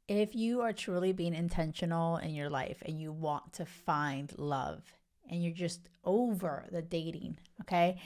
If you are truly being intentional in your life and you want to find love and you're just over the dating, okay,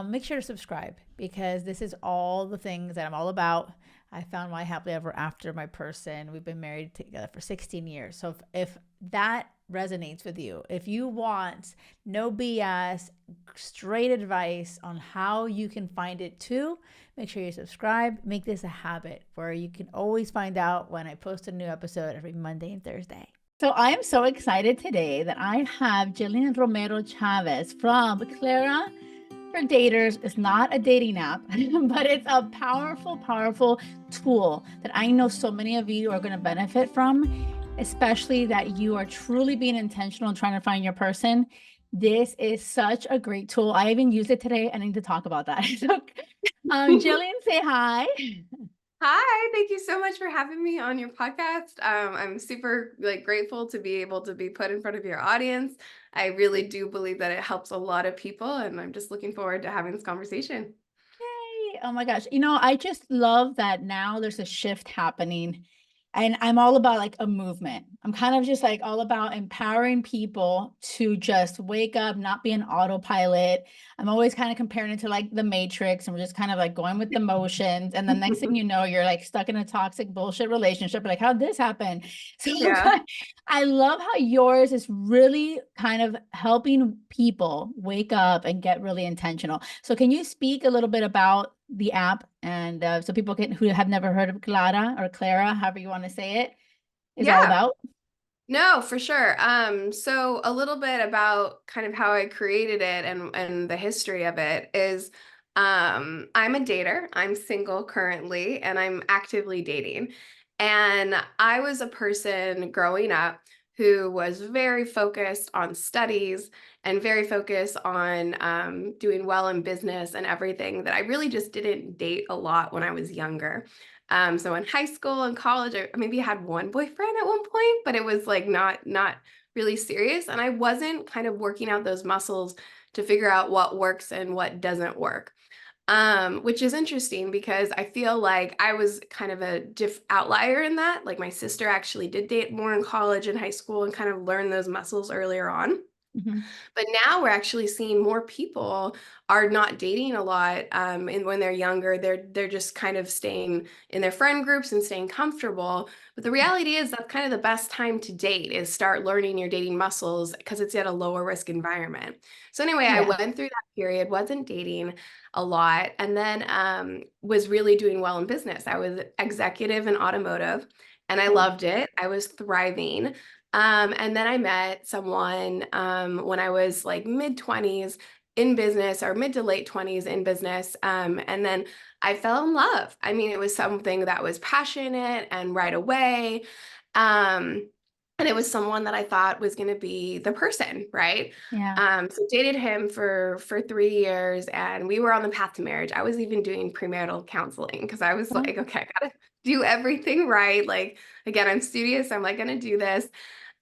make sure to subscribe because this is all the things that I'm all about. I found my happily ever after my person. We've been married together for 16 years. So if that resonates with you, if you want no BS, straight advice on how you can find it too, make sure you subscribe. Make this a habit where you can always find out when I post a new episode every Monday and Thursday. So I am so excited today that I have Jillian Romero Chavez from Clara for Daters. It's not a dating app, but it's a powerful, powerful tool that I know so many of you are going to benefit from, especially that you are truly being intentional and trying to find your person. This is such a great tool. I even used it today. I need to talk about that. So, Jillian, say hi. Hi, thank you so much for having me on your podcast. I'm super grateful to be able to be put in front of your audience. I really do believe that it helps a lot of people, and I'm just looking forward to having this conversation. Yay. Oh my gosh. I just love that now there's a shift happening and I'm all about like a movement. I'm kind of just like all about empowering people to just wake up, not be an autopilot. I'm always kind of comparing it to like the Matrix and we're just kind of like going with the motions. And the next thing you know, you're like stuck in a toxic bullshit relationship. Like, how'd this happen? So Yeah. I love how yours is really kind of helping people wake up and get really intentional. So can you speak a little bit about the app and so people can who have never heard of Clara or Clara, however you want to say it, is all Yeah. about? No, for sure. So a little bit about kind of how I created it and the history of it is I'm a dater. I'm single currently and I'm actively dating. And I was a person growing up who was very focused on studies and very focused on doing well in business and everything that I really just didn't date a lot when I was younger. So in high school and college, I maybe had one boyfriend at one point, but it was like not really serious. And I wasn't kind of working out those muscles to figure out what works and what doesn't work. Which is interesting because I feel like I was kind of a diff outlier in that. Like my sister actually did date more in college and high school and kind of learn those muscles earlier on. Mhm. But now we're actually seeing more people are not dating a lot, and when they're younger, they're just kind of staying in their friend groups and staying comfortable. But the reality is that's kind of the best time to date is start learning your dating muscles because it's at a lower risk environment. So anyway, I Yeah. went through that period, wasn't dating a lot, and then was really doing well in business. I was executive in automotive, and I Cool. loved it. I was thriving. And then I met someone when I was like mid 20s in business or mid to late 20s in business. And then I fell in love. I mean, it was something that was passionate and right away. Um, and it was someone that I thought was going to be the person, right? Yeah. So dated him for 3 years, and we were on the path to marriage. I was even doing premarital counseling because I was Oh, like, okay, I gotta do everything right. Like, again, I'm studious. I'm like gonna do this.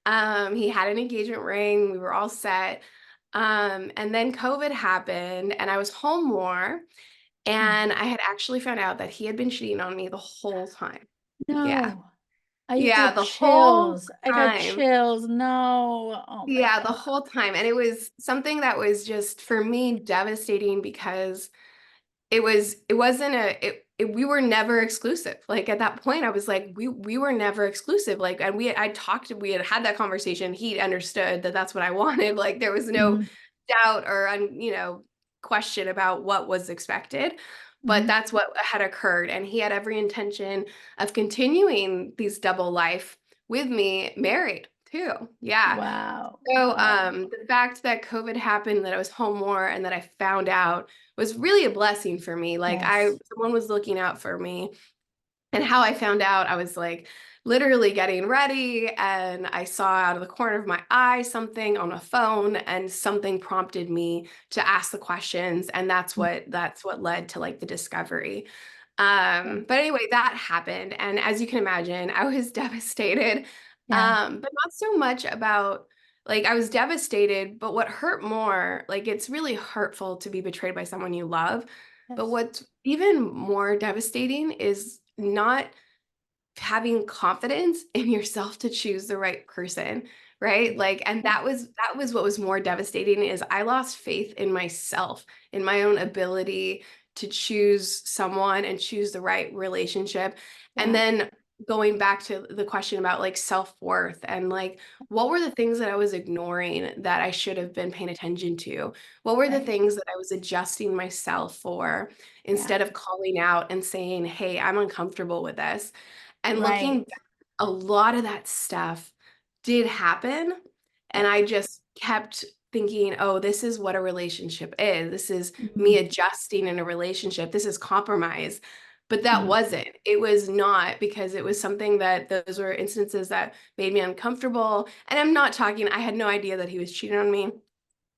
He had an engagement ring. We were all set. And then COVID happened and I was home more. mm. And I had actually found out that he had been cheating on me the whole time. Yeah. No. I Yeah, got the whole chills. I got time. chills. No. Oh my Yeah, the God. whole time. And it was something that was just for me devastating because it wasn't we were never exclusive. Like at that point I was like we were never exclusive. Like and we had had that conversation. He understood that that's what I wanted. Like there was no Hmm. doubt or question about what was expected. But Hmm. that's what had occurred and he had every intention of continuing these double life with me married too. Yeah. Wow. So, Oh, the fact that COVID happened, that I was home more, and that I found out was really a blessing for me. Like yes. someone was looking out for me, and how I found out, I was like literally getting ready, and I saw out of the corner of my eye something on a phone, and something prompted me to ask the questions, and that's what led to like the discovery. Yeah. But anyway, that happened, and as you can imagine, I was devastated. Yeah. But not so much about like I was devastated, but what hurt more, like it's really hurtful to be betrayed by someone you love. But Yes. what's even more devastating is not having confidence in yourself to choose the right person, right? Yeah. Like, and that was what was more devastating is I lost faith in myself, in my own ability to choose someone and choose the right relationship. And Yeah. then going back to the question about like self-worth and like what were the things that I was ignoring that I should have been paying attention to? What were the Right. things that I was adjusting myself for Yeah. instead of calling out and saying, "Hey, I'm uncomfortable with this." And looking Right. back, a lot of that stuff did happen. Yeah. And I just kept thinking, oh, this is what a relationship is. This is me Mhm. adjusting in a relationship. This is compromise. But that Mhm. wasn't. It was not because it was something that those were instances that made me uncomfortable. And I'm not talking, I had no idea that he was cheating on me.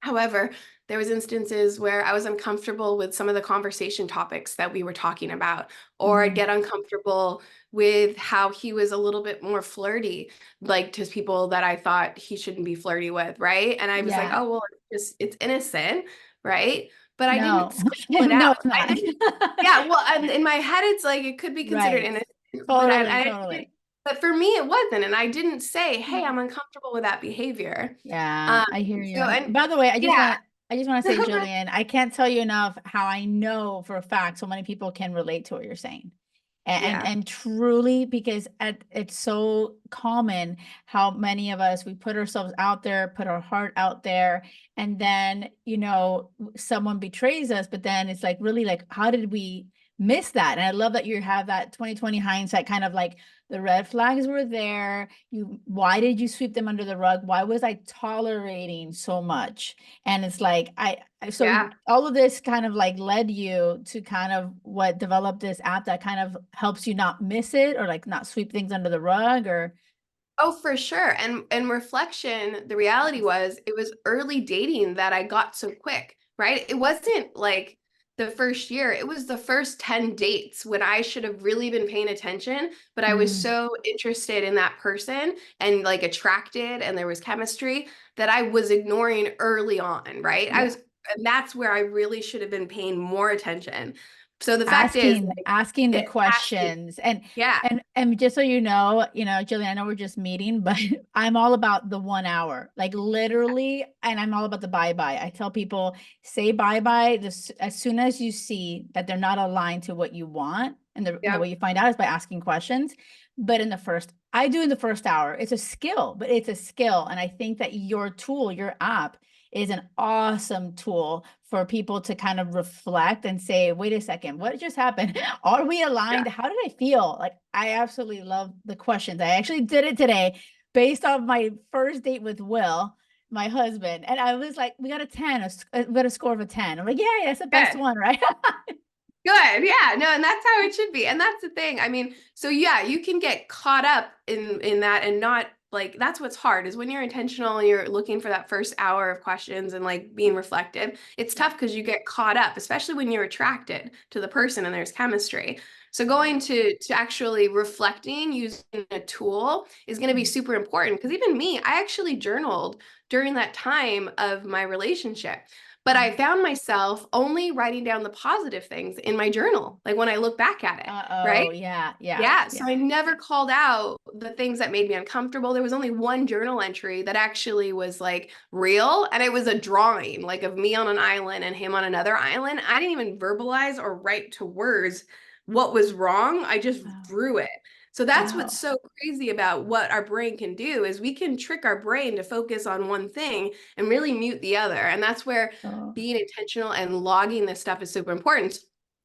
However, there was instances where I was uncomfortable with some of the conversation topics that we were talking about, or I'd Mhm. get uncomfortable with how he was a little bit more flirty, like to people that I thought he shouldn't be flirty with, right? And I was like, Yeah. oh, well, it's innocent, right? But I didn't No. spell it No, out. it's I not. didn't, yeah, well, and in my head, it's like it could be considered Right. innocent, but Totally, I didn't, totally. but for me, it wasn't. And I didn't say, hey, Yeah. I'm uncomfortable with that behavior. Yeah, Um, I hear so, you. and By the way, yeah. I just want to say, Jillian, I can't tell you enough how I know for a fact so many people can relate to what you're saying. Yeah. And truly, because it's so common how many of us we put ourselves out there, put our heart out there, and then someone betrays us, but then it's like really like, how did we miss that? And I love that you have that 2020 hindsight, kind of like the red flags were there. Why did you sweep them under the rug? Why was I tolerating so much? And it's like so Yeah. all of this kind of like led you to kind of what developed this app that kind of helps you not miss it or like not sweep things under the rug or Oh, for sure. And reflection, the reality yes. was it was early dating that I got so quick, right? It wasn't like the first year. It was the first 10 dates when I should have really been paying attention, but I was Mm, so interested in that person and like attracted and there was chemistry that I was ignoring early on, right? yeah. And that's where I really should have been paying more attention. So the fact is, Asking the like, asking, questions yeah, and just so Jillian, I know we're just meeting, but I'm all about the 1 hour, like literally, and I'm all about the bye-bye. I tell people, say bye-bye this as soon as you see that they're not aligned to what you want. And the yeah, way you find out is by asking questions. But I do in the first hour. It's a skill, but it's a skill. And I think that your tool, your app, is an awesome tool for people to kind of reflect and say, wait a second, what just happened? Are we yeah. aligned? How did I feel? Like, I absolutely love the questions. I actually did it today based off my first date with Will, my husband. And I was like, we got a 10, we got a score of a 10. I'm like, yeah, that's the best Good. one, right? Good. Yeah. No, and that's how it should be. And that's the thing. I mean, so yeah, you can get caught up in that and not like that's what's hard is when you're intentional and you're looking for that first hour of questions and like being reflective. It's Yeah. tough because you get caught up, especially when you're attracted to the person and there's chemistry. So going Right. to actually reflecting using a tool is going to be Mhm. super important because even me, I actually journaled during that time of my relationship. But I Mhm. found myself only writing down the positive things in my journal, like when I look back at it, right? Uh-oh. Yeah. Yeah. Yeah, so Yeah. I never called out the things that made me uncomfortable. There was only one journal entry that actually was like real, and it was a drawing like of me on an island and him on another island. I didn't even verbalize or write to words what was wrong. I just Wow. drew it. So that's what's Wow. so crazy about what our brain can do is we can trick our brain to focus on one thing and really mute the other. And that's where Oh. being intentional and logging this stuff is super important.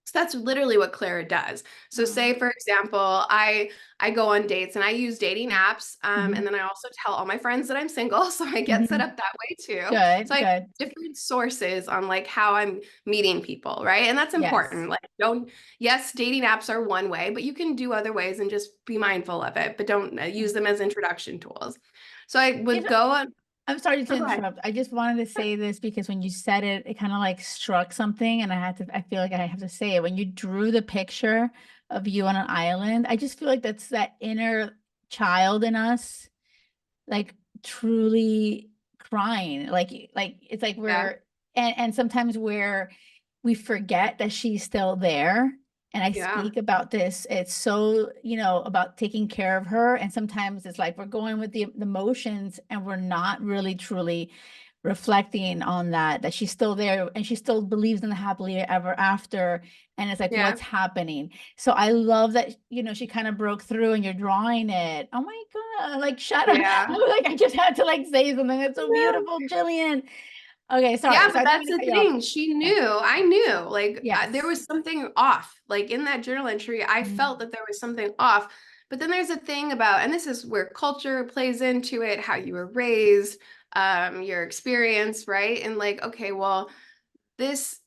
So that's literally what Clara does. So Oh. say for example, I go on dates and I use dating apps, Hmm. and then I also tell all my friends that I'm single, so I get set Hmm. up that way too. So Good. I have Good. different sources on like how I'm meeting people, right? And that's Yes. important. Like don't yes, dating apps are one way, but you can do other ways and just be mindful of it, but don't use them as introduction tools. So I You would go on. I'm sorry to Oh, go ahead. interrupt. I just wanted to say this because when you said it, it kind of like struck something, and I feel like I have to say it. When you drew the picture of you on an island, I just feel like that's that inner child in us, like truly crying. Like it's like Yeah. and sometimes where we forget that she's still there. and I Yeah. speak about this. It's so, about taking care of her. And sometimes it's like we're going with the motions and we're not really truly reflecting on that she's still there and she still believes in the happily ever after. And it's like, Yeah. what's happening? So I love that, she kind of broke through and you're drawing it. Oh my God, like shut up. Yeah. I was like, I just had to like say something. That's so beautiful, Jillian. Okay, Yeah, sorry. So but I didn't that's mean to the cut you off. thing. She Yeah. knew, I knew, like there Yes. was something off. Like in that journal entry, I felt Mhm. that there was something off. But then there's a thing about, and this is where culture plays into it, how you were raised, your experience, right? And like, okay, well, this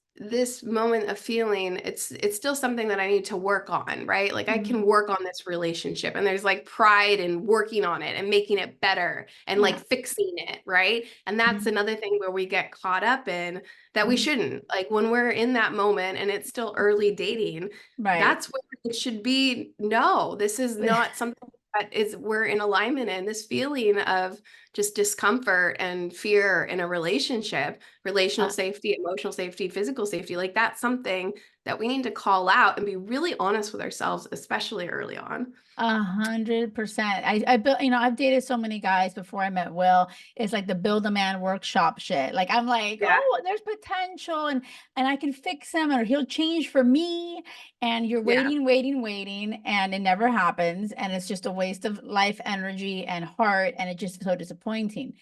moment of feeling, it's still something that I need to work on, right? Like I can Mhm. work on this relationship, and there's like pride in working on it and making it better and like Yeah. fixing it, right? And that's Mhm. another thing where we get caught up in that we Mhm. shouldn't. Like when we're in that moment and it's still early dating, Right. that's where it should be. No, this is not something that is we're in alignment in. This feeling of just discomfort and fear in a relationship, relational Uh, safety, emotional safety, physical safety, like that's something that we need to call out and be really honest with ourselves, especially early on. 100%. I built, I've dated so many guys before I met Will. It's like the build a man workshop shit. Like I'm like, Yeah. oh, there's potential and I can fix him or he'll change for me. And you're Yeah. waiting, waiting, waiting, and it never happens. And it's just a waste of life, energy, and heart. And it's just so disappointing.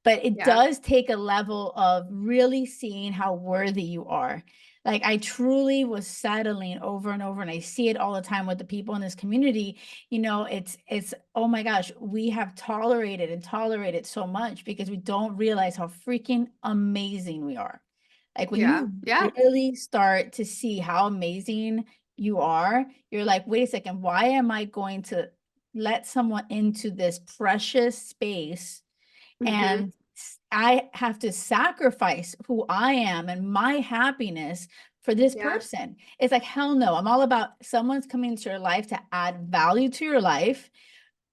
But it Yeah. does take a level of really seeing how worthy you are. Like I truly was settling over and over, and I see it all the time with the people in this community. It's oh my gosh, we have tolerated and tolerated so much because we don't realize how freaking amazing we are. Like when Yeah. you Yeah. really start to see how amazing you are, you're like, wait a second, why am I going to let someone into this precious space Hmm. and I have to sacrifice who I am and my happiness for this Yeah. person? It's like, hell no. I'm all about someone's coming into your life to add value to your life.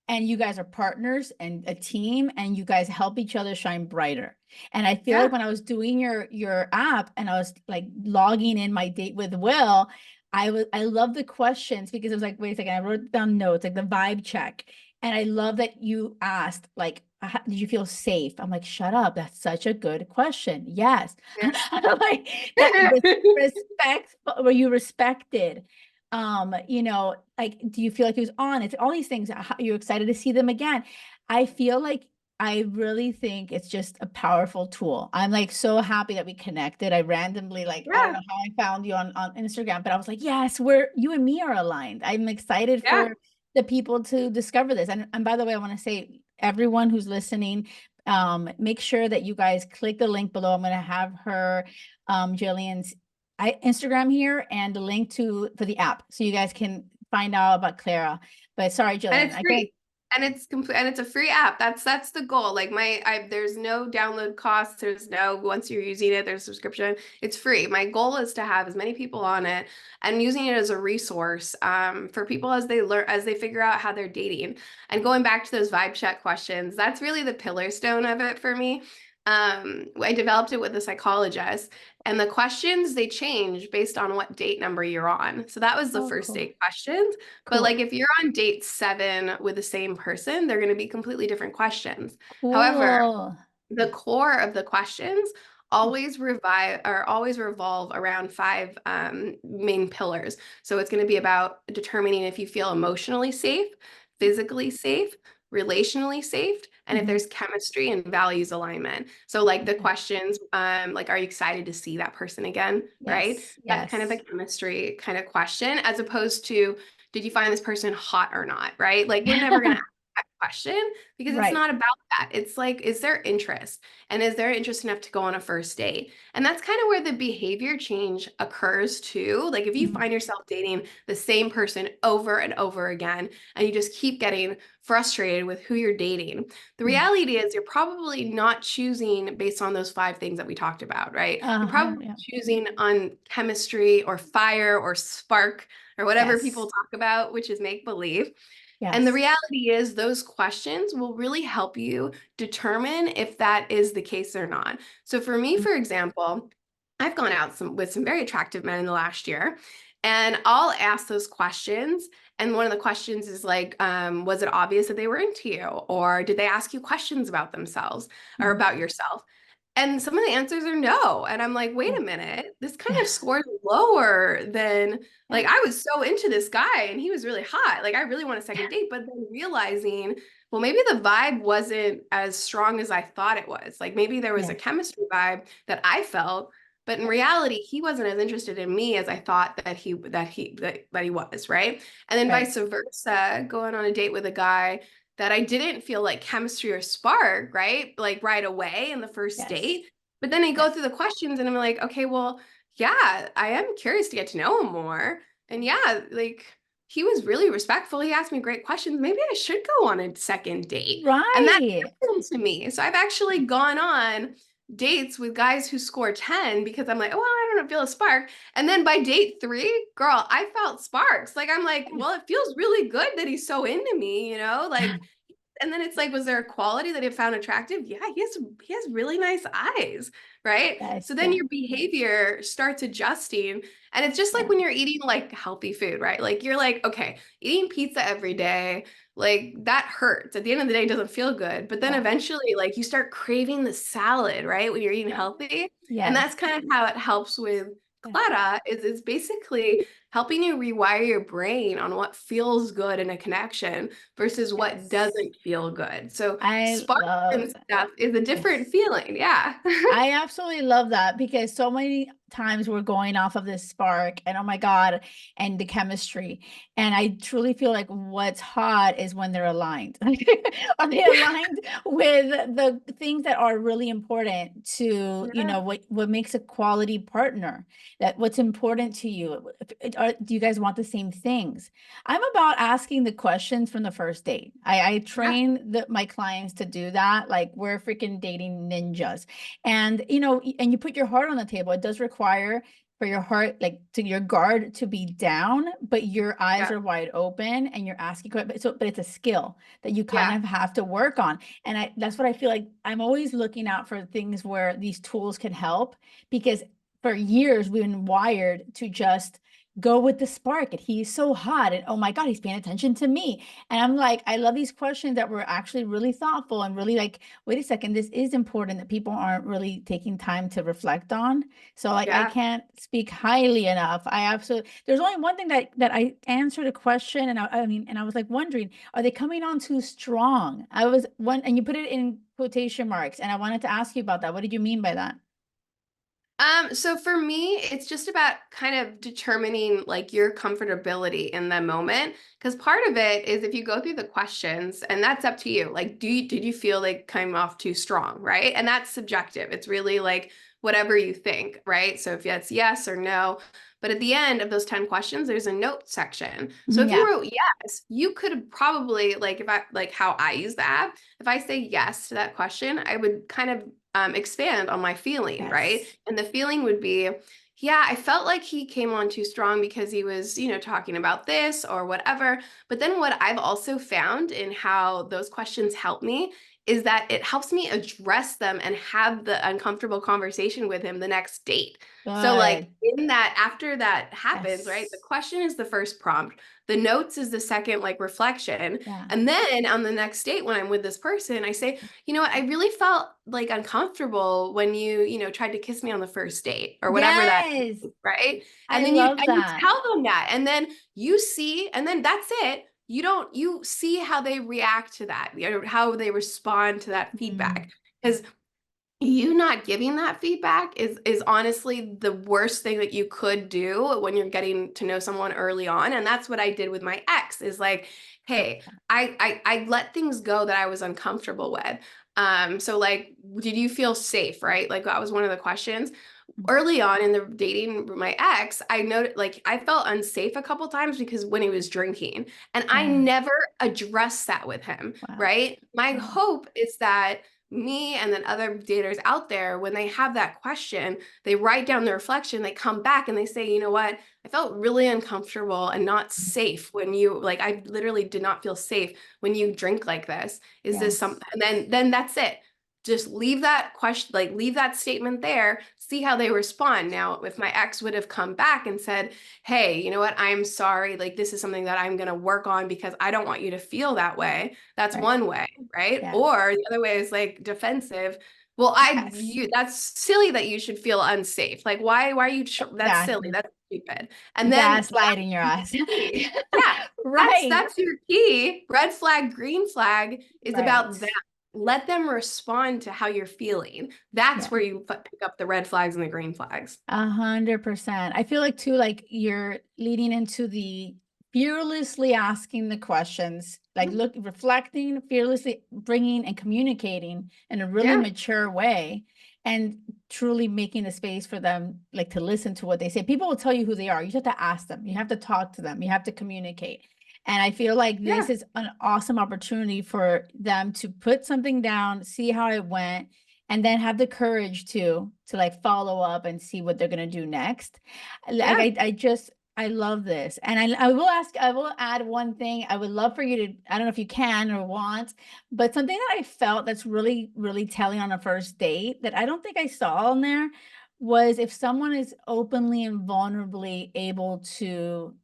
And you guys are partners and a team, and you guys help each other shine brighter. And I feel like Yeah. when I was doing your app and I was like logging in my date with Will, I love the questions because it was like, wait a second, I wrote down notes, like the vibe check. And I love that you asked, like, did you feel safe? I'm like, shut up. That's such a good question. Yes. Yeah. Like that respect, were you respected? Like, do you feel like he was on it? All these things. You're excited to see them again. I feel like I really think it's just a powerful tool. I'm like so happy that we connected. I randomly, like, I don't Yeah. know how I found you on Instagram, but I was like, yes, you and me are aligned. I'm excited Yeah. for the people to discover this. And by the way, I want to say, everyone who's listening, make sure that you guys click the link below. I'm going to have her, Jillian's Instagram here and the link for the app so you guys can find out about Clara. But sorry, And Jillian, it's I can't. free. And it's complete, and it's a free app. That's the goal. Like there's no download costs. There's no, once you're using it, there's a subscription. It's free. My goal is to have as many people on it and using it as a resource for people as they learn, as they figure out how they're dating. And going back to those vibe check questions, that's really the pillar stone of it for me. I developed it with a psychologist, and the questions they change based on what date number you're on. So that was the Oh, first cool. date questions. But like Cool. if you're on date 7 with the same person, they're going to be completely different questions. However, Cool. the core of the questions always revolve around 5 main pillars. So it's going to be about determining if you feel emotionally safe, physically safe, relationally safe, and if Mhm. there's chemistry and values alignment. So like the Okay. questions, like, are you excited to see that person again? Right? Yes. That's kind of a Yes. chemistry kind of question, as opposed to, did you find this person hot or not? Right? Like we're never going to that question because it's Right. not about that. It's like, is there interest? And is there interest enough to go on a first date? And that's kind of where the behavior change occurs too. Like if you Mhm. find yourself dating the same person over and over again, and you just keep getting frustrated with who you're dating, the Mhm. reality is you're probably not choosing based on those 5 things that we talked about, right? You're probably Yeah. choosing on chemistry or fire or spark or whatever people Yes. talk about, which is make believe. And the Yes. reality is, those questions will really help you determine if that is the case or not. So, for me, Mhm. for example, I've gone out with some very attractive men in the last year. And I'll ask those questions. And one of the questions is like, was it obvious that they were into you? Or did they ask you questions about themselves or Mhm. about yourself? And some of the answers are no. And I'm like, wait Yeah. a minute, this kind Yeah. of scored lower than Yeah. like I was so into this guy and he was really hot. Like I really want a second date, but then realizing, well, maybe the vibe wasn't as strong as I thought it was. Like maybe there was a Yeah. chemistry vibe that I felt, but in reality, he wasn't as interested in me as I thought that he was, right? And then Right. vice versa, going on a date with a guy that I didn't feel like chemistry or spark, right? Like right away in the first Yes. date. But then I go Yes. through the questions and I'm like, okay, well, yeah, I am curious to get to know him more. And yeah, like he was really respectful. He asked me great questions. Maybe I should go on a second date. And that Right. happened to me. So I've actually gone on dates with guys who score 10 because I'm like, oh, well, I don't feel a spark. And then by date 3, girl, I felt sparks. Like I'm like, well, it feels really good that he's so into me, Yeah. like, and then it's like, was there a quality that he found attractive? Yeah, he has really nice eyes, right? Yes. So then Yeah. your behavior starts adjusting. And it's just like Yeah. when you're eating like healthy food, right? Like you're like, okay, eating pizza every day, like that hurts. At the end of the day, it doesn't feel good. But then Yeah. eventually, like you start craving the salad, right? When you're eating Yeah. healthy. And Yes. that's kind of how it helps with Yeah. Clara is it's basically helping you rewire your brain on what feels good in a connection versus what Yes. doesn't feel good. So I spark love and that. stuff is a different Yes. feeling. Yeah. I absolutely love that because so many times we're going off of this spark and oh my God, and the chemistry. And I truly feel like what's hot is when they're aligned. Are they aligned with the things that are really important to, Yeah. what makes a quality partner? That what's important to you? Do you guys want the same things? I'm about asking the questions from the first date. I Yeah. train my clients to do that. Like we're freaking dating ninjas. And and you put your heart on the table. It does require for your heart, like to your guard to be down, but your eyes Yeah. are wide open and you're asking but it's a skill that you kind Yeah. of have to work on. And that's what I feel like I'm always looking out for things where these tools can help because for years we've been wired to just go with the spark and he's so hot and oh my God, he's paying attention to me. And I'm like, I love these questions that were actually really thoughtful and really like, wait a second, this is important that people aren't really taking time to reflect on. So like I Yeah. can't speak highly enough. I absolutely there's only one thing that I answered a question and I mean and I was like wondering, are they coming on too strong? I was one and you put it in quotation marks and I wanted to ask you about that. What did you mean by that? So for me, it's just about kind of determining like your comfortability in the moment. Because part of it is if you go through the questions, and that's up to you. Like, did you feel like came off too strong, right? And that's subjective. It's really like whatever you think, right? So if it's yes or no. But at the end of those 10 questions, there's a note section. So Mhm. if you Yeah. wrote yes, you could probably like if I like how I use the app, if I say yes to that question, I would kind of expand on my feeling, right? Yes. And the feeling would be, yeah, I felt like he came on too strong because he was, talking about this or whatever. But then what I've also found in how those questions help me is that it helps me address them and have the uncomfortable conversation with him the next date. So like Good. in that after that happens, right? The Yes. question is the first prompt. The notes is the second like reflection. Yeah. And then on the next date when I'm with this person, I say, you know what, I really felt like uncomfortable when you tried to kiss me on the first date or whatever that Yes. is, right? And I then you love and you that. tell them that. And then you see, and then that's it. You see how they react to that, how they respond to that Mm. feedback. Because you not giving that feedback is honestly the worst thing that you could do when you're getting to know someone early on. And that's what I did with my ex is like, hey, I let things go that I was uncomfortable with. So like, did you feel safe, right? Like that was one of the questions. Early on in the dating with my ex, I noted like I felt unsafe a couple times because when he was drinking, and I Yeah. never addressed that with him, Wow. right? My Wow. hope is that me and then other daters out there, when they have that question, they write down their reflection, they come back and they say, you know what? I felt really uncomfortable and not safe when you like I literally did not feel safe when you drink like this. Is this Yes. something? And then that's it. just leave that question, like leave that statement there, see how they respond. Now, if my ex would have come back and said, hey, you know what, I'm sorry, like this is something that I'm going to work on because I don't want you to feel that way, that's Right. one way, right? Yeah. Or the other way is like defensive. Well, Yes. that's silly that you should feel unsafe. Like, why are you, that's silly. Exactly. That's stupid. And then Gaslighting your your ass. key. Yeah, Right. that's your key. Red flag, green flag is Right. about that. Let them respond to how you're feeling. That's Yeah. where you pick up the red flags and the green flags. 100%. I feel like too, like you're leading into the fearlessly asking the questions, like Mhm. look, reflecting, fearlessly bringing and communicating in a really Yeah, mature way, and truly making the space for them, like to listen to what they say. People will tell you who they are. You just have to ask them. You have to talk to them. You have to communicate. And I feel like yeah, this is an awesome opportunity for them to put something down, see how it went, and then have the courage to like follow up and see what they're gonna do next. Like yeah. I just I love this. And I will add one thing. I would love for you to, I don't know if you can or want, but something that I felt that's really, really telling on a first date that I don't think I saw on there was if someone is openly and vulnerably able to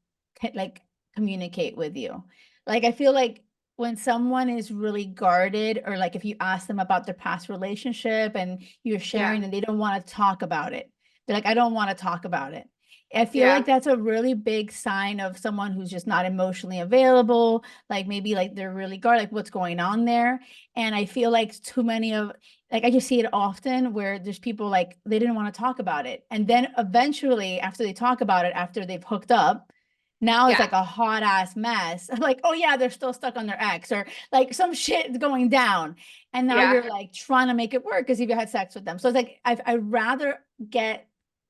like communicate with you. Like I feel like when someone is really guarded, or like if you ask them about their past relationship and you're Yeah, sharing and they don't want to talk about it, they're like, I don't want to talk about it. I feel like yeah, that's a really big sign of someone who's just not emotionally available, like maybe like they're really guarded, like what's going on there. And I feel like too many of, like I just see it often where there's people like they didn't want to talk about it, and then eventually after they talk about it, after they've hooked up, now it's yeah, like a hot ass mess. Like, oh yeah, they're still stuck on their ex, or like some shit going down. And now yeah. you're like trying to make it work because you've had sex with them. So it's like I'd rather get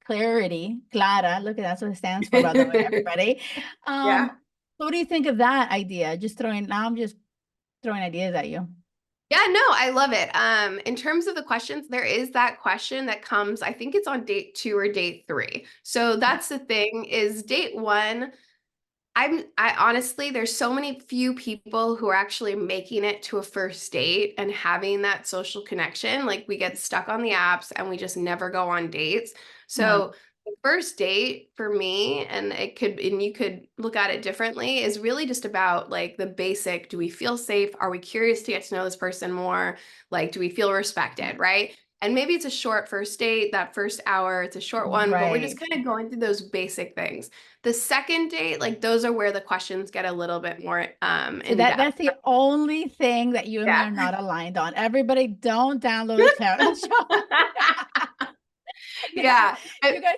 clarity, Clara. Look at that's what it stands for, by the way, everybody. Yeah. So what do you think of that idea? Just throwing now I'm just throwing ideas at you. Yeah, no, I love it. In terms of the questions, there is that question that comes, I think it's on date 2 or date 3. So Okay. that's the thing is date 1, I honestly, there's so many few people who are actually making it to a first date and having that social connection. Like we get stuck on the apps and we just never go on dates. Right. So the first date for me, and it could, and you could look at it differently, is really just about like the basic, do we feel safe? Are we curious to get to know this person more? Like, do we feel respected, right? And maybe it's a short first date, that first hour, it's a short one, but we're just Right. kind of going through those basic things. The second date, like those are where the questions get a little bit more So in depth. that's the only thing that you and me Yeah. are not aligned on. Everybody, don't download Clara. Yeah. You guys,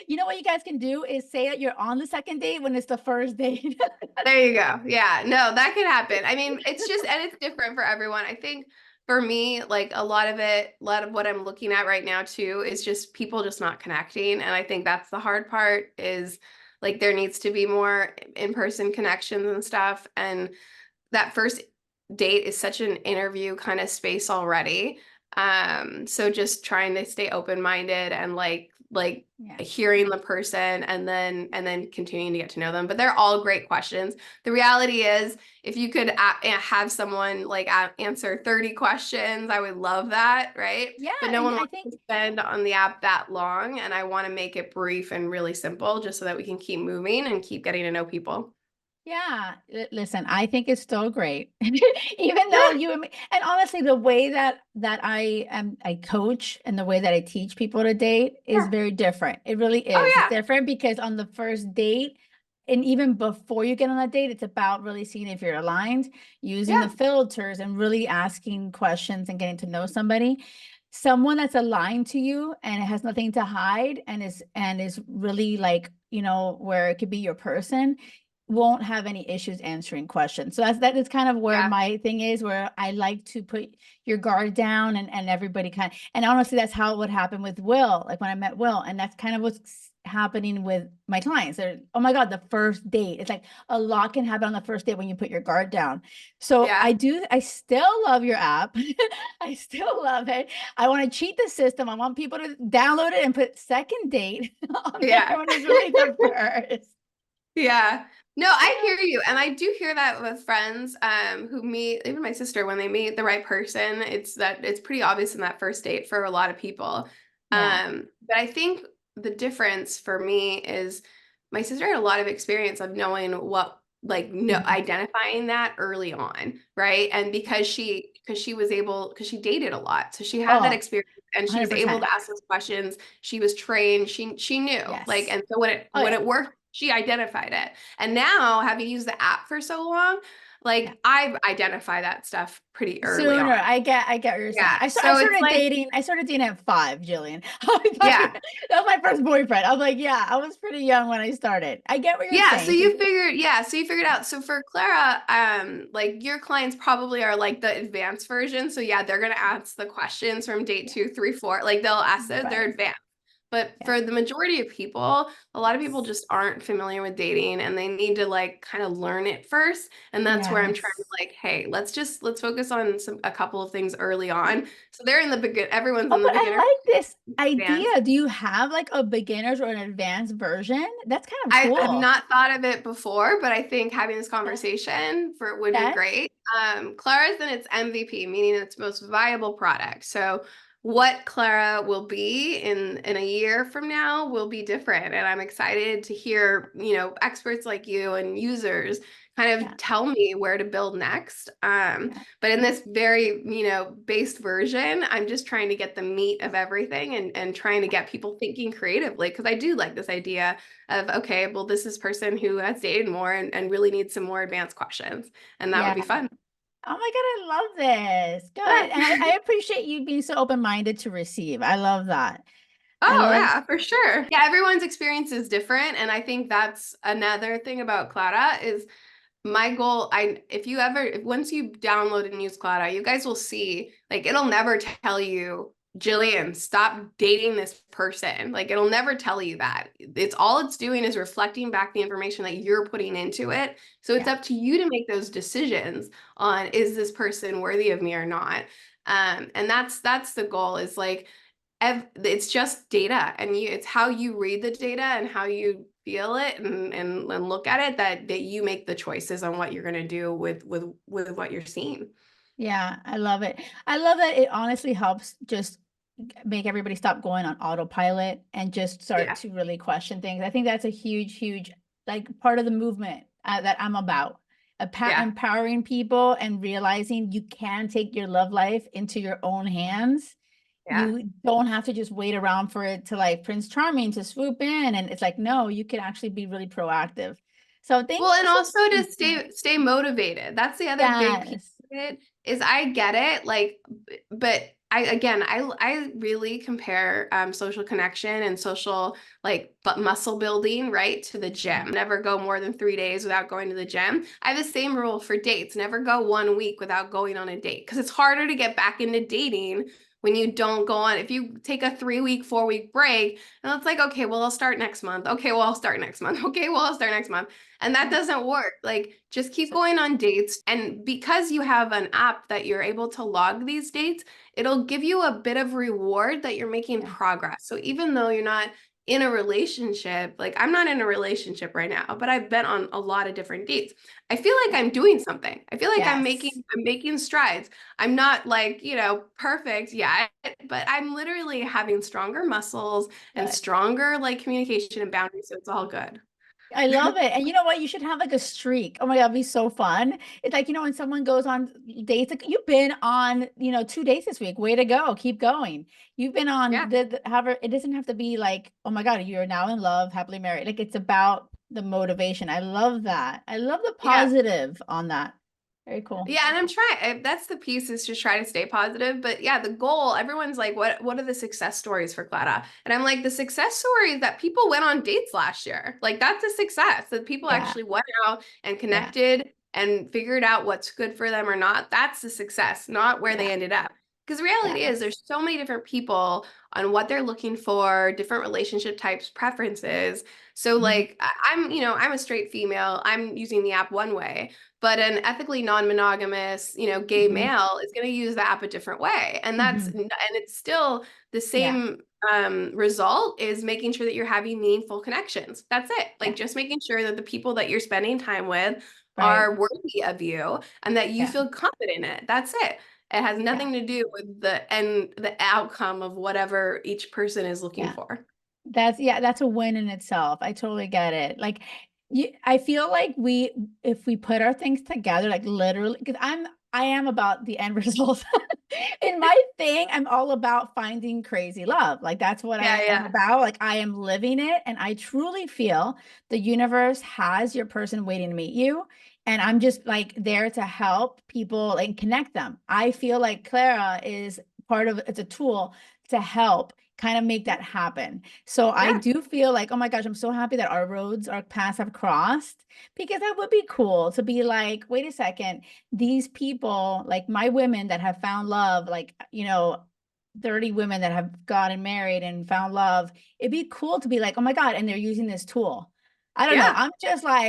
you know what you guys can do is say that you're on the second date when it's the first date. There you go. Yeah. No, that could happen. I mean, it's just, and it's different for everyone. I think for me, like a lot of it, a lot of what I'm looking at right now too, is just people just not connecting. And I think that's the hard part is like there needs to be more in-person connections and stuff. And that first date is such an interview kind of space already. So just trying to stay open-minded and like Yeah. hearing the person and then continuing to get to know them. But they're all great questions. The reality is, if you could have someone like answer 30 questions, I would love that, right? Yeah. But no And one I wants think, to spend on the app that long, and I want to make it brief and really simple just so that we can keep moving and keep getting to know people. yeah, listen, I think it's still great. Even though you and me, and honestly, the way I coach and the way that I teach people to date is Yeah. very different. It really Oh is. It's yeah. different because on the first date, and even before you get on that date, it's about really seeing if you're aligned, using the Yeah. filters and really asking questions and getting to know somebody. Someone that's aligned to you and it has nothing to hide and is really like, where it could be your person, won't have any issues answering questions. So that is kind of where Yeah. my thing is, where I like to put your guard down, and everybody and honestly, that's how it would happen with Will, like when I met Will, and that's kind of what's happening with my clients. They're, oh my God, the first date. It's like a lot can happen on the first date when you put your guard down. So Yeah. I still love your app. I still love it. I want to cheat the system. I want people to download it and put second date on there Yeah. when it's really the first. Yeah. No, I hear you. And I do hear that with friends who meet, even my sister, when they meet the right person, it's pretty obvious in that first date for a lot of people. Yeah. But I think the difference for me is my sister had a lot of experience of knowing what like no Mhm. identifying that early on, right? And because she dated a lot. So she had that Oh, experience and she was able 100%. to ask those questions. She was trained. She knew. Like, Yes. and so Oh, when yeah. it worked, she identified it. And now, having used the app for so long, Yeah. like I've identified that stuff pretty early Sooner. on. I get what you're saying. Yeah. I So it's started like, dating. I started dating at 5, Jillian. I thought yeah. that was my first boyfriend. I was like, yeah, I was pretty young when I started. I get what you're Yeah, so saying. you figured, yeah, so you figured out. So for Clara, like your clients probably are like the advanced version. So yeah, they're gonna ask the questions from date Yeah. 2, 3, 4. Like they'll ask it, they're Right. advanced. But Yeah. for the majority of people, a lot of people Yes. just aren't familiar with dating and they need to like kind of learn it first. And that's where I'm trying to Yes. like, hey, let's focus on a couple of things early on. So they're in the begin, everyone's Oh, in the but beginner I like this advanced. idea. Do you have like a beginner's or an advanced version? That's kind of I have cool. not thought of it before, but I think having this Yeah. conversation for would be Yes. great. Clara's in its MVP, meaning its most viable product. So what Clara will be in a year from now will be different. And I'm excited to hear, experts like you and users kind Yeah. of tell me where to build next. Yeah. But in this very, based version, I'm just trying to get the meat of everything and trying to get people thinking creatively because I do like this idea of, okay, well, this is person who has dated more and really needs some more advanced questions. And that would Yeah. be fun. Oh my God, I love this. Good. And Yeah. I appreciate you being so open-minded to receive. I love that. I Oh, love, yeah, for sure. Yeah, everyone's experience is different. And I think that's another thing about Clara is my goal. If you ever, if once you download and use Clara, you guys will see, like, it'll never tell you, Jillian, stop dating this person. Like, it'll never tell you that. It's doing is reflecting back the information that you're putting into it. So it's yeah. up to you to make those decisions on, is this person worthy of me or not? And that's the goal is like, it's just data and it's how you read the data and how you feel it and look at it that you make the choices on what you're going to do with what you're seeing. Yeah, I love it. I love that it honestly helps just make everybody stop going on autopilot and just start Yeah. to really question things. I think that's a huge, huge, like part of the movement that I'm about. Yeah. Empowering people and realizing you can take your love life into your own hands. Yeah. You don't have to just wait around for it to like Prince Charming to swoop in. And it's like, no, you can actually be really proactive. So thank Well, you and so also to much. stay motivated. That's the other big piece Yes. of it is I get it, like, but I really compare social connection and social like but muscle building, right, to the gym. Mhm. Never go more than 3 days without going to the gym. I have the same rule for dates. Never go 1 week without going on a date because it's harder to get back into dating when you don't go on. If you take a 3 week, 4 week break, and it's like, okay, well, I'll start next month. Okay, well, I'll start next month. Okay, well, I'll start next month. And that doesn't work. Like, just keep So, going on dates. And because you have an app that you're able to log these dates, it'll give you a bit of reward that you're making yeah. progress. So even though you're not in a relationship, like I'm not in a relationship right now, but I've been on a lot of different dates. I feel like Yeah. I'm doing something. I feel like Yes. I'm making strides. I'm not like, perfect yet, but I'm literally having stronger muscles and Good. stronger like communication and boundaries. So it's all good. I love it. And you know what? You should have like a streak. Oh my God, it'd be so fun. It's like, when someone goes on dates, like you've been on, 2 dates this week. Way to go. Keep going. You've been on Yeah. however, it doesn't have to be like, oh my God, you're now in love, happily married. Like it's about the motivation. I love that. I love the Yeah. positive on that. Very cool. Yeah, and I'm trying. That's the piece is to try to stay positive. But yeah, the goal. Everyone's like, "What are the success stories for Clara?" And I'm like, the success story is that people went on dates last year. Like that's a success that people Yeah. actually went out and Yeah. connected and figured out what's good for them or not. That's the success, not where they Yeah. ended up. Because the reality is, Yes. there's so many different people on what they're looking for, different relationship types, preferences. So Mhm. like, I'm a straight female. I'm using the app one way but an ethically non-monogamous, gay Mhm. male is going to use the app a different way. And Mhm. it's still the Yeah. same result is making sure that you're having meaningful connections. That's it. Yeah. Like just making sure that the people that you're spending time with Right. are worthy of you and that you Yeah. feel confident in it. That's it. It has Yeah. nothing to do with the outcome of whatever each person is looking Yeah. for. That's a win in itself. I totally get it. Like I feel like if we put our things together, like literally, because I am about the end result. In my thing, I'm all about finding crazy love. Like that's what Yeah, I am yeah. about. Like I am living it. And I truly feel the universe has your person waiting to meet you. And I'm just like there to help people and connect them. I feel like Clara is it's a tool to help kind of make that happen. So I Yeah. do feel like, oh my gosh, I'm so happy that our paths have crossed, because that would be cool to be like, wait a second, these people, like my women that have found love, like, 30 women that have gotten married and found love. It'd be cool to be like, oh my God, and they're using this tool. I don't know. Yeah.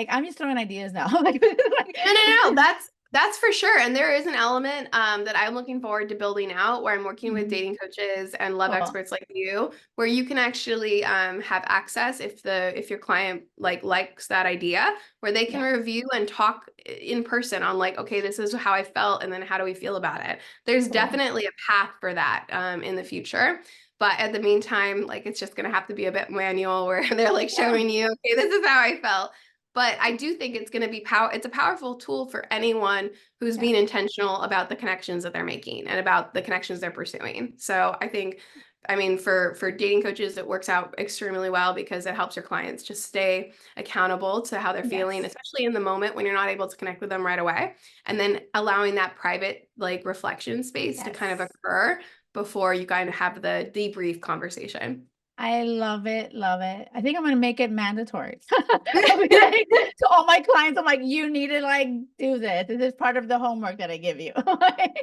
I'm just throwing ideas now. Like, No, no, no. That's for sure. And there is an element that I'm looking forward to building out where I'm working with Mhm. dating coaches and love Cool. experts like you, where you can actually have access if your client likes that idea, where they can Yeah. review and talk in person on like, okay, this is how I felt, and then how do we feel about it? There's Cool. definitely a path for that in the future. But at the meantime, like it's just gonna have to be a bit manual where they're like Yeah. showing you, okay, this is how I felt. But I do think it's going to be it's a powerful tool for anyone who's Yeah. being intentional about the connections that they're making and about the connections they're pursuing. So I mean, for dating coaches, it works out extremely well because it helps your clients just stay accountable to how they're feeling, Yes. especially in the moment when you're not able to connect with them right away. And then allowing that private like reflection space to kind of Yes. occur before you kind of have the debrief conversation. I love it, love it. I think I'm gonna make it mandatory. I'll be like to all my clients, I'm like, you need to like do this. This is part of the homework that I give you.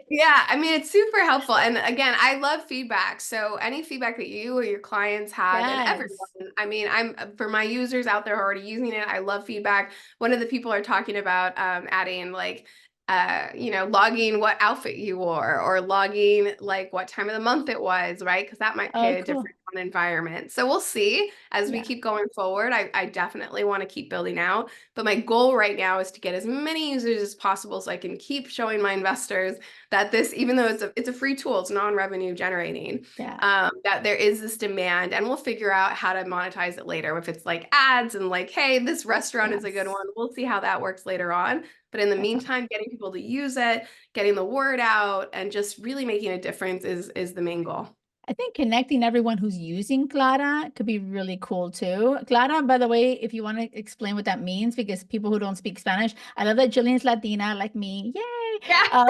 Yeah, I mean, it's super helpful. And again, I love feedback. So any feedback that you or your clients have, and everyone, Yes. I mean, for my users out there who are already using it, I love feedback. One of the people are talking about adding like, logging what outfit you wore or logging like what time of the month it was, right? Because that might Oh, pay a cool. difference on environment. So we'll see as we Yeah. keep going forward. I definitely want to keep building out. But my goal right now is to get as many users as possible so I can keep showing my investors that this, even though it's a free tool, it's non-revenue generating, Yeah. that there is this demand, and we'll figure out how to monetize it later. If it's like ads and like, hey, this restaurant is a good Yes. one, we'll see how that works later on. But in the That's awesome. meantime, getting people to use it, getting the word out, and just really making a difference is the main goal. I think connecting everyone who's using Clara could be really cool too. Clara, by the way, if you want to explain what that means, because people who don't speak Spanish, I love that Jillian's Latina like me. Yay. Yeah.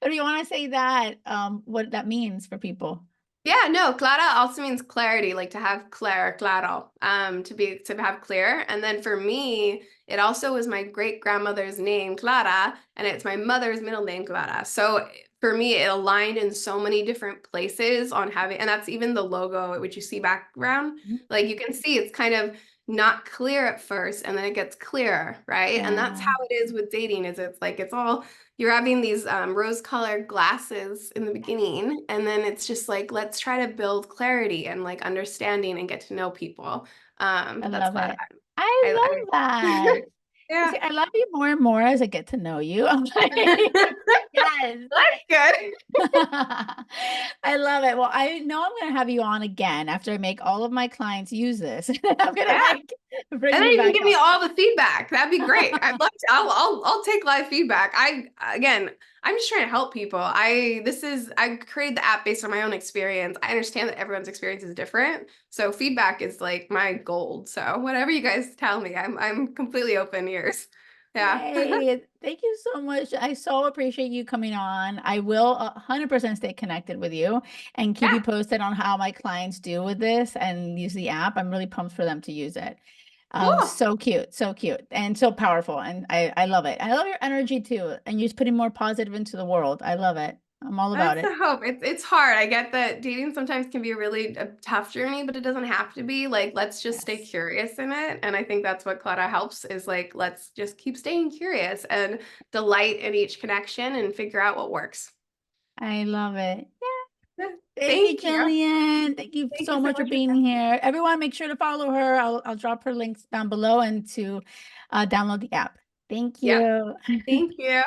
But if you want to say that, what that means for people. Yeah, no, Clara also means clarity, like to have claro, to have clear. And then for me, it also was my great grandmother's name, Clara, and it's my mother's middle name, Clara. So for me, it aligned in so many different places on having, and that's even the logo, which you see background. Like you can see it's kind of not clear at first, and then it gets clearer, right? And that's how Yeah, it is with dating, is it's like it's all you're having these rose-colored glasses in the beginning, and then it's just like let's try to build clarity and like understanding and get to know people. I That's love Clara. it. I I love that. You yeah. see, I love you more and more as I get to know you. I'm like, yes. That's good. I love it. Well, I know I'm going to have you on again after I make all of my clients use this. I'm going to Yeah. like bring And then you you can back give me on. all the feedback. That'd be great. I'd love to. I'll take live feedback. I'm just trying to help people. I created the app based on my own experience. I understand that everyone's experience is different. So feedback is like my gold. So whatever you guys tell me, I'm completely open ears. Yeah. Yay. Thank you so much. I so appreciate you coming on. I will 100% stay connected with you and keep you Yeah. posted on how my clients do with this and use the app. I'm really pumped for them to use it. Cool. So cute and so powerful. And I love it. I love your energy too. And you're just putting more positive into the world. I love it. I'm all about That's it. the hope. It's hard. I get that dating sometimes can be a tough journey, but it doesn't have to be. Like, let's just stay Yes. curious in it. And I think that's what Clara helps is like, let's just keep staying curious and delight in each connection and figure out what works. I love it. Yeah. Thank you, Thank you. Jillian. Thank you Thank so you so much for much for being having me. here. Everyone, make sure to follow her. I'll drop her links down below and to download the app. Thank Yeah. you. Thank you.